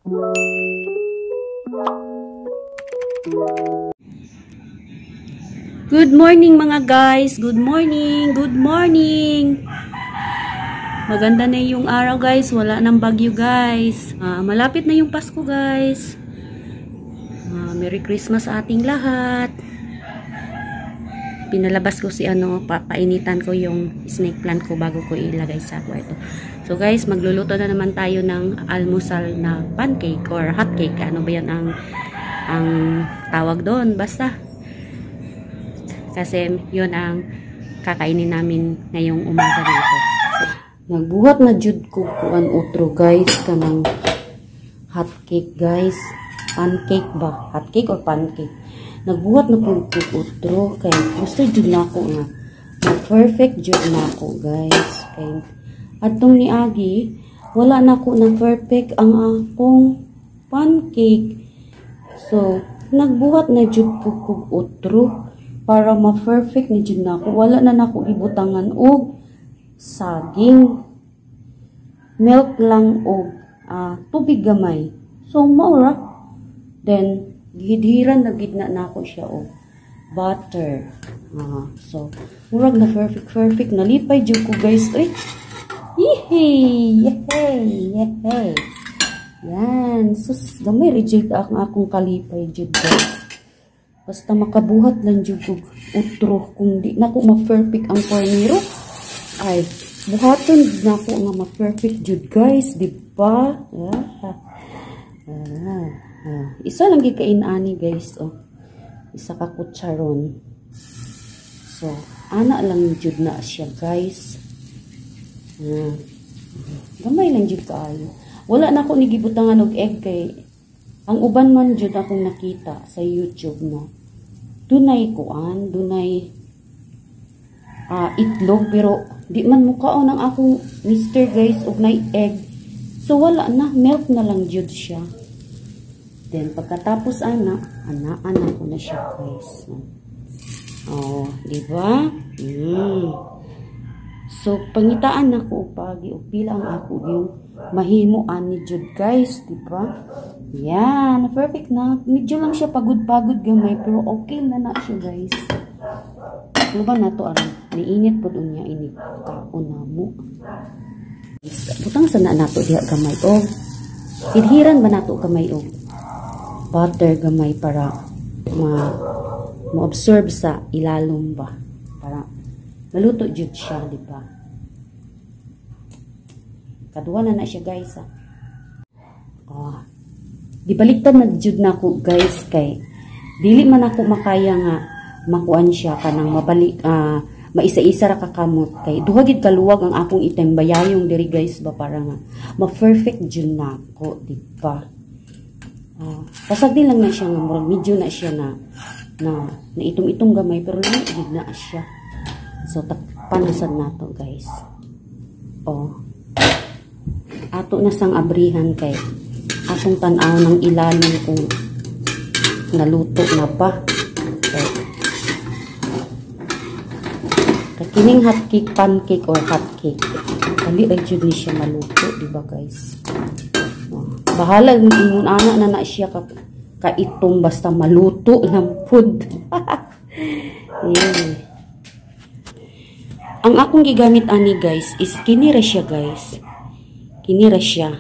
Good morning mga guys. Good morning. Good morning. Maganda na yung araw guys. Wala nang bagyo guys. Malapit na yung Pasko guys. Merry Christmas sa ating lahat. Pinalabas ko si painitan ko yung snake plant ko bago ko ilagay sa kwarto. So guys, magluluto na naman tayo ng almusal na pancake or hot cake. Ano ba yan ang tawag doon? Basta. Kasi yun ang kakainin namin ngayong umaga dito. So, nagbuhat na jud ko kuan utro guys kanang hot cake guys. Pancake ba? Hot cake or pancake? Nagbuhat na po utro kay gusto jud na ako nga. Perfect jud na ako guys. Kay atong ni Agi wala na ko na perfect ang akong pancake. So nagbuhat na jud ko utro para ma-perfect ni jud na ako. Wala na nako ibutangan og saging. Milk lang og tubig gamay. So maura. Then gidhiran na gidna na ako siya og butter. So murag na perfect nalipay jud ko guys. Ay. Yehey. Yan. Sus gamay reject akong kalipay jud guys. Basta makabuhat lang jud ko utro kung di na ko ma-perfect ang kornero ay buhaton na ko nga ma-perfect jud guys, di ba? Isa lang gikain-ani guys, isa ka kutsaron. So ana lang jud na siya guys. Gamay lang jud kaayo. Wala na ko ni gibutangan og egg kay ang uban man jud akong nakita sa YouTube no. Dunay kuan, dunay itlog pero di man mukaon ang akong mister guys og nay egg. So wala na, milk na lang jud siya. Then pagkatapos ana ko na siya guys. Di ba? So pangitaan nako pagi og pila ang ako yung mahimuan ni jud guys, di ba? Yan, perfect na. Medyo lang siya pagod-pagod gamay pero okay na siya guys. Ano ba na to aron? Niinit po doon niya ini kaon na mo. Butang sana nato diha gamay hidhiran ba nato gamay butter gamay para ma-absorb sa ilalom ba? Para maluto jud siya, di ba? Kaduwa na siya guys Gibaliktad na jud na ko guys kay dili man ako makaya nga makuan siya kanang mabalik maisa-isa ra ka kamot kay duha gid kaluwag ang akong itembayayong diri guys ba para nga ma-perfect jud na ko, di ba? Pasag din lang na siya nga murag medyo na siya na itom-itong gamay pero lang gid na siya. So takpan sad nato guys. Ato na sang abrihan kay atong tan-aw ng ilalim kung naluto na ba. Kining hot cake, pancake or hot cake. Dali ay jud ni siya maluto, di ba guys? Bahala ingon ana na siya ka itong basta maluto ng food. Ang akong gigamit ani guys is kinira siya guys. Kinira siya.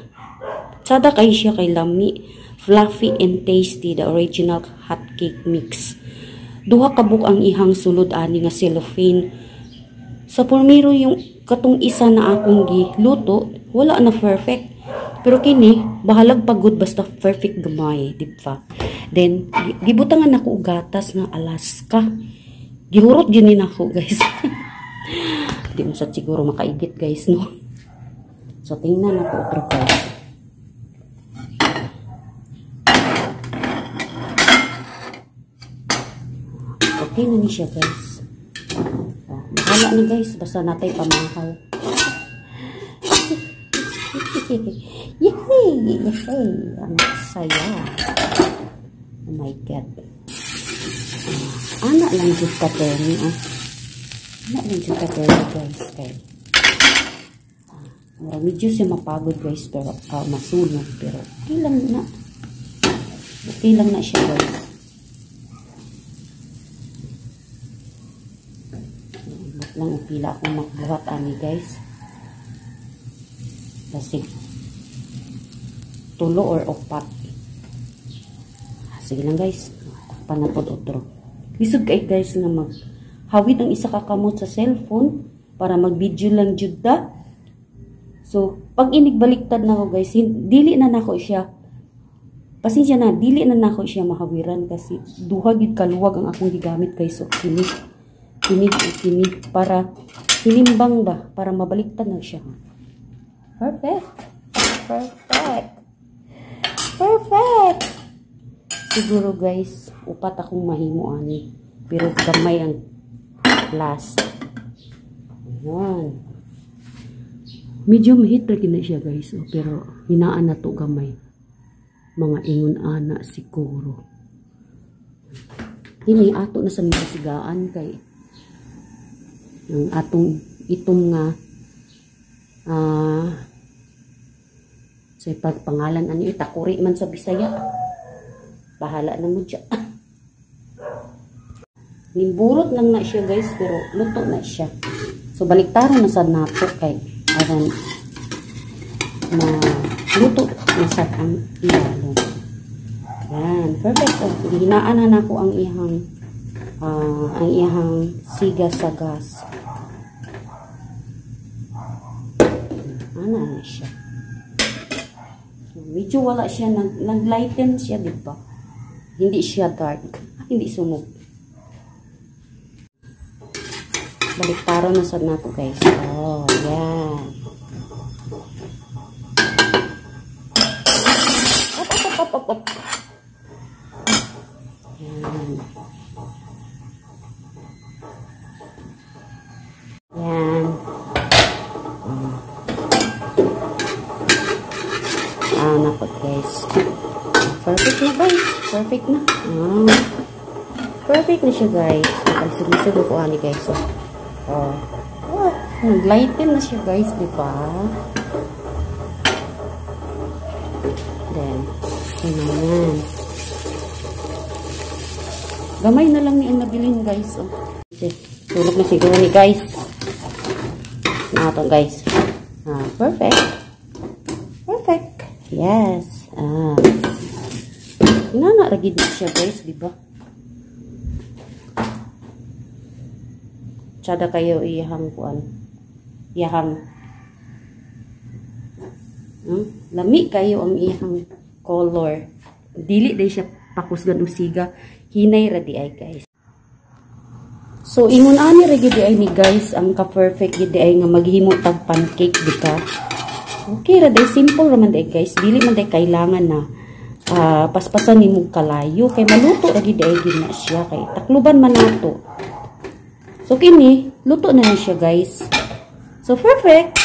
Sada kay siya kay lami, fluffy and tasty, the original hot cake mix. Duha ka buk ang ihang sulod ani nga cellophane. Sa pormiro yung katong isa na akong giluto, wala na perfect. Pero kini bahalag pagod basta perfect gamay, di ba? Then gibutangan ako og gatas nga Alaska. Gihurot gyud ni nako guys. Di mo sa siguro makaigit guys no. So tingnan ako otro guys. Okay na ni siya guys. Bahala na guys, basta natay pamahal. Yehey! Ang saya. Oh my God. Anak lang jud ka teni. Anak lang jud ka teni guys. Medyo siya mapagod guys, pero masunog, pero okay lang na. Okay lang na siya guys. Ibot lang upila akong makbuhat ani guys. Kasi tulo or upat. Sige lang guys, takpan na po otro. Lisod kay guys nga maghawid ang isa ka kamot sa cellphone para mag-video lang jud da. So, pag inigbaliktad na ko guys, dili na nako siya. Pasensya na, dili na nako siya mahawiran kasi duha gid kaluwag ang akong gigamit guys. So, kini para hilimbang ba, para mabaliktad na siya. Perfect. Perfect. Perfect. Siguro guys, upat akong mahimo ani. Pero gamay ang last. Ayan. Medyo mahit lagi na siya guys. Pero hinaan na to gamay. Mga ingon ana siguro. Ini ato na sa mga sigaan kay yung atong itong nga sa pagpangalan ano itakuri man sa Bisaya. Bahala na mo dyan. Nimburot lang na siya guys, pero luto na siya. So baliktaran na sa nato kay aron na luto na sa ang ilalo. Yan, perfect. Hinaan na ako ang ihang siga sa gas. Ana na siya. Medyo wala siya, nag-lighten siya, diba? Hindi siya dark. Hindi sunog. Baliktaran na sa nato guys. Oh, yan. Op. Yan. Yan. Napot guys. Perfect na guys. Perfect na. Perfect na siya guys. Nakalisig-lisig ko ani guys. Oh. Nag-lighten na siya guys, diba? Then, yan. Gamay na lang ni ang nabilin guys. Oh. Tulog na siguro ni guys. Ito guys. Perfect. Perfect. Yes. Nanaragid na siya guys, diba? Tsada kayo iyahang kuan. Iyahang lami kayo ang iyahang color. Dili day siya pakusgan usiga. Hinay ra di ay guys. So ingon ani ra gid ay ni guys ang ka-perfect gid ay nga maghimo tag pancake dika. Okay ra day, simple ra man day guys. Dili man day kailangan na paspasan nimo kalayo kay maluto ra gid ay gid na siya kay takluban man nato. So, kini, luto na siya, guys. So, perfect.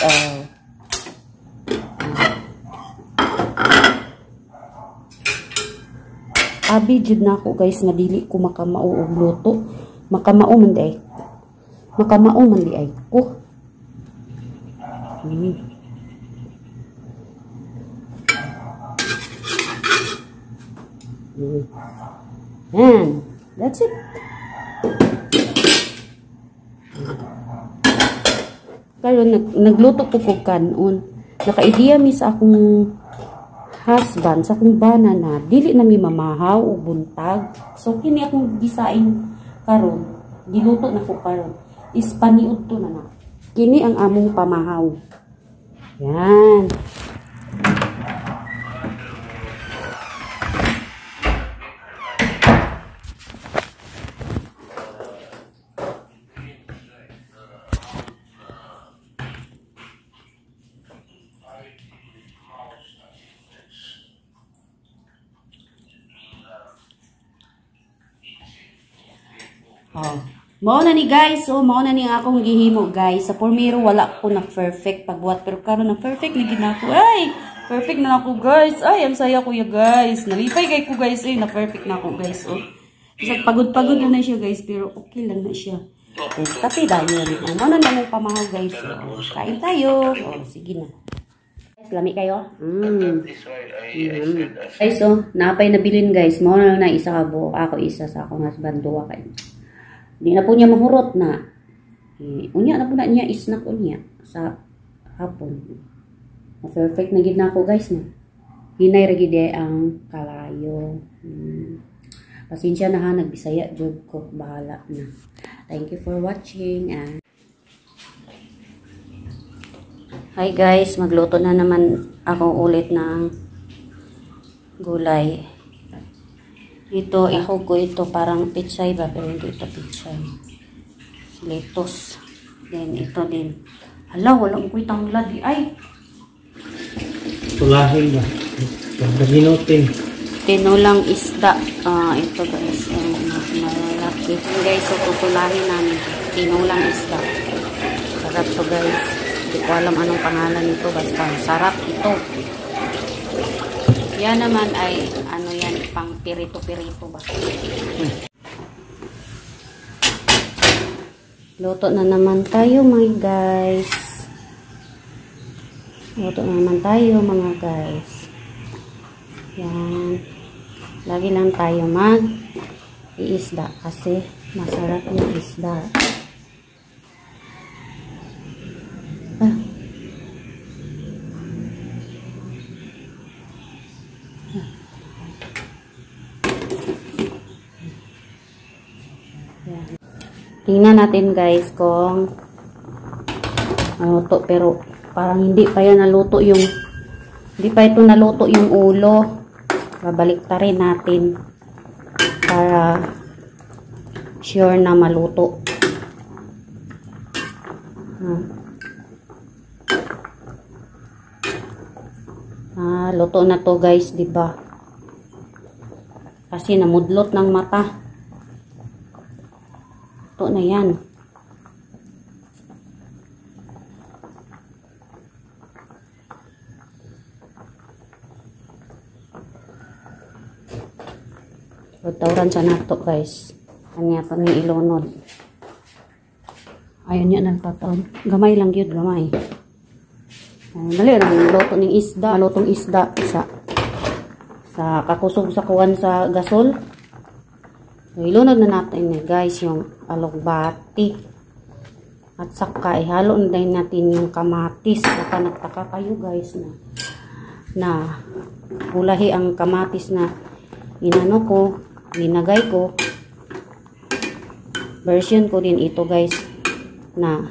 Abi, jud na ako, guys, nga dili ko makamao og luto. Makamao man di ay. Makamao man di ay ko. And, that's it. Karon nagluto ko ko kanon. Naka-idea mi sa akong husband, sa akong bana na dili na mi mamahaw o buntag. So kini akong gisaing karon, giluto na ko karon. Is paniud to na na. Kini ang among pamahaw. Yan. Mao na ni guys, mao na ni akong gihimo guys. Sa pormiro wala ko na perfect pagbuhat pero karon na perfect lagi na ako. Ay, perfect na ako guys. Ay, ang saya ko ya guys. Nalipay kay ko guys, na perfect na ako guys. Isa pagod-pagod na siya guys pero okay lang na siya. Tapi dahil yun. Ano na mong pamahaw guys. Kain tayo. Sige na. Lami kayo. Guys, napay nabilin guys. Mo na isa ka buo. Ako isa sa akong husband. Duwa kayo. Hindi na po niya mahurot na. Unya na po na niya isnak unya sa hapon. Perfect na gid na ako guys na. Hinay ra gid ang kalayo. Pasensya na ha, nagbisaya jud ko, bahala na. Thank you for watching. Hi guys, magluto na naman ako ulit ng gulay. Ito, ihog ko ito parang pitsay ba, pero hindi ito pitsay. Lettuce. Then ito din. Hala, walang kuitang ladi. Ay! Tulahin ba? Pagdaginutin. Tinulang isda. Ito guys, malaki. Guys, so tutulahin namin. Tinulang isda. Sarap to guys. Hindi ko alam anong pangalan nito. Basta sarap ito. Yan naman ay ano yan, pang pirito-pirito ba? Luto na naman tayo mga guys. Luto na naman tayo mga guys. Yan. Lagi lang tayo mag-iisda kasi masarap yung isda. Tingnan natin guys kung naluto, pero parang hindi pa yan naluto yung hindi pa ito naluto yung ulo. Babalik ta rin natin para sure na maluto. Luto na to guys, di ba? Kasi namudlot ng mata. Luto na yan. Tawran sa nato guys. Kanya pa ni ilunod. Ayun niya nagpataon. Gamay lang yun, gamay. Dali lang luto ng isda, lutong isda sa kakusog sa kuwan sa gasol. So, ilunod na natin guys yung alugbati. At saka ihalo na din natin yung kamatis. Saka nagtaka kayo guys na ulahi ang kamatis na inano ko, linagay ko. Version ko din ito guys na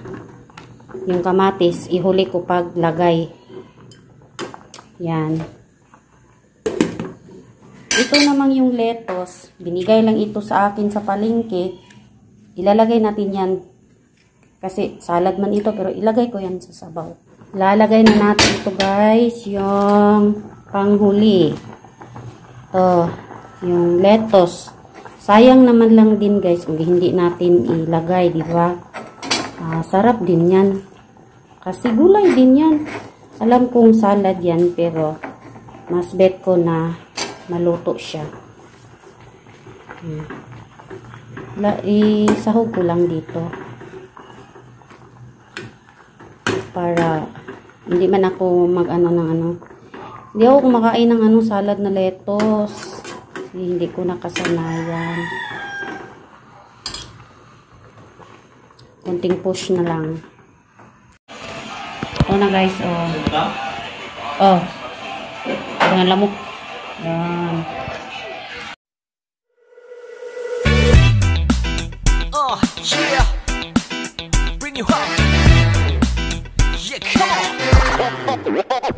yung kamatis ihuli ko pag lagay. Yan. Ito namang yung lettuce, binigay lang ito sa akin sa palengke. Ilalagay natin yan kasi salad man ito, pero ilagay ko yan sa sabaw. Lalagay na natin ito guys yung panghuli. Ito yung lettuce. Sayang naman lang din guys kung hindi natin ilagay, di ba? Sarap din yan. Kasi gulay din yan. Alam kong salad yan, pero mas bet ko na maluto siya. Isahog ko lang dito. Para hindi man ako mag-ano ng ano. Hindi ako kumakain ng salad na lettuce. Hindi ko nakasanayan. Kunting push na lang. Ito na guys, Dengan lamok. Yan. Yeah. Bring you home. Yeah, come on.